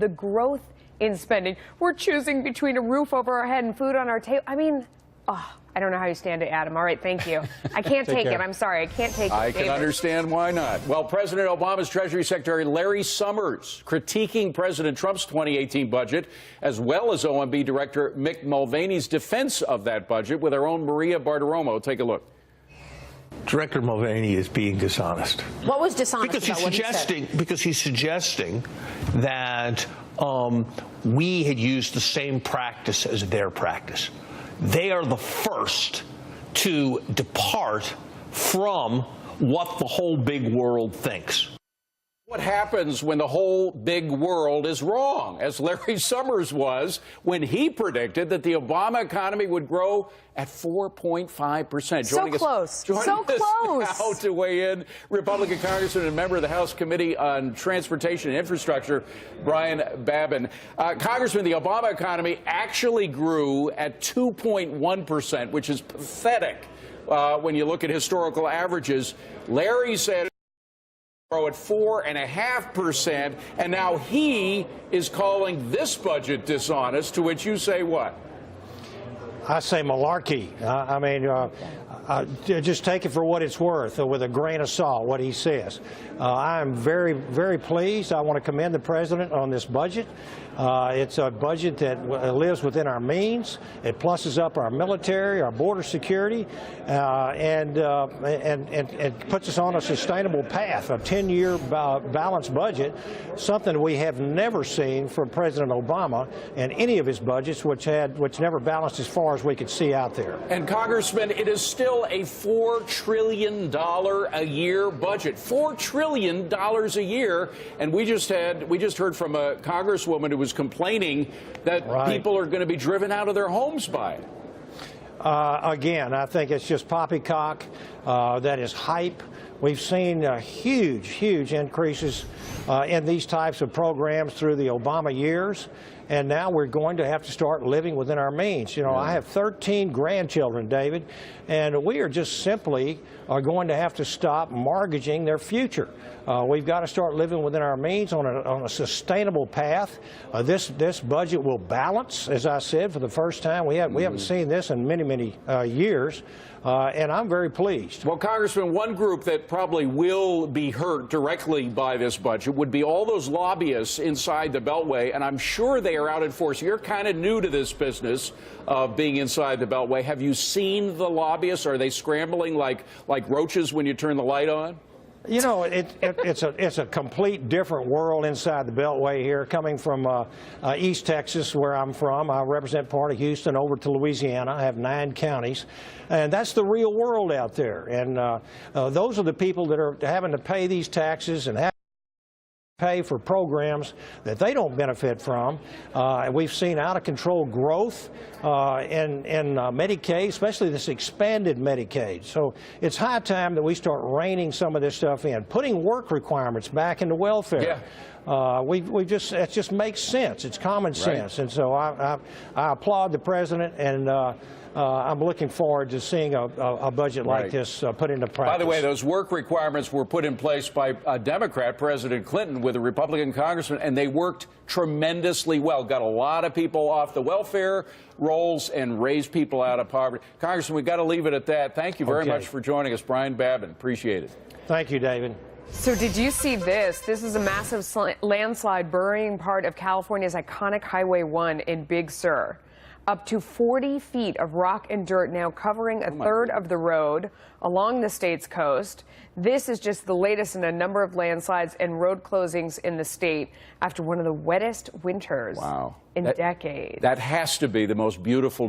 the growth in spending. We're choosing between a roof over our head and food on our table. I mean, oh, I don't know how you stand it, Adam. All right, thank you. I can't take it. I'm sorry. I can't take it. I can understand why not. Well, President Obama's Treasury Secretary Larry Summers critiquing President Trump's 2018 budget, as well as OMB Director Mick Mulvaney's defense of that budget with our own Maria Bartiromo. Take a look. Director Mulvaney is being dishonest. What was dishonest because about what he said? Because he's suggesting that we had used the same practice as their practice. They are the first to depart from what the whole big world thinks. What happens when the whole big world is wrong, as Larry Summers was when he predicted that the Obama economy would grow at 4.5%. So close. So close. Now to weigh in, Republican Congressman and member of the House Committee on Transportation and Infrastructure, Brian Babin. Congressman, the Obama economy actually grew at 2.1%, which is pathetic when you look at historical averages. Larry said grow at 4.5%, and now he is calling this budget dishonest, to which you say what? I say malarkey. I mean, just take it for what it's worth, with a grain of salt, what he says. I am very, very pleased. I want to commend the president on this budget. It's a budget that lives within our means. It pluses up our military, our border security, and puts us on a sustainable path, a 10-year balanced budget, something we have never seen from President Obama in any of his budgets, which never balanced as far as we could see out there. And Congressman, it is still a $4 trillion a year budget. $4 trillion a year, and we just heard from a congresswoman who was complaining that people are going to be driven out of their homes by it. Again, I think it's just poppycock. That is hype. We've seen huge increases in these types of programs through the Obama years, and now we're going to have to start living within our means. You know, I have 13 grandchildren, David, and we are just simply going to have to stop mortgaging their future. We've got to start living within our means on a sustainable path. This budget will balance, as I said, for the first time. We haven't seen this in many years. And I'm very pleased. Well, Congressman, one group that probably will be hurt directly by this budget would be all those lobbyists inside the Beltway, and I'm sure they are out in force. You're kind of new to this business of being inside the Beltway. Have you seen the lobbyists? Are they scrambling like roaches when you turn the light on? You know, it's a complete different world inside the Beltway here, coming from East Texas, where I'm from. I represent part of Houston over to Louisiana. I have 9 counties, and that's the real world out there. And those are the people that are having to pay these taxes and have pay for programs that they don't benefit from. We've seen out-of-control growth in Medicaid, especially this expanded Medicaid. So it's high time that we start reining some of this stuff in, putting work requirements back into welfare. It just makes sense. It's common sense. And so I applaud the president, and I'm looking forward to seeing a budget like this put into practice. By the way, those work requirements were put in place by a Democrat, President Clinton, with a Republican congressman, and they worked tremendously well. Got a lot of people off the welfare rolls and raised people out of poverty. Congressman, we've got to leave it at that. Thank you very much for joining us. Brian Babin, appreciate it. Thank you, David. So did you see this? This is a massive landslide burying part of California's iconic Highway 1 in Big Sur. Up to 40 feet of rock and dirt now covering a third of the road along the state's coast. This is just the latest in a number of landslides and road closings in the state after one of the wettest winters in decades. That has to be the most beautiful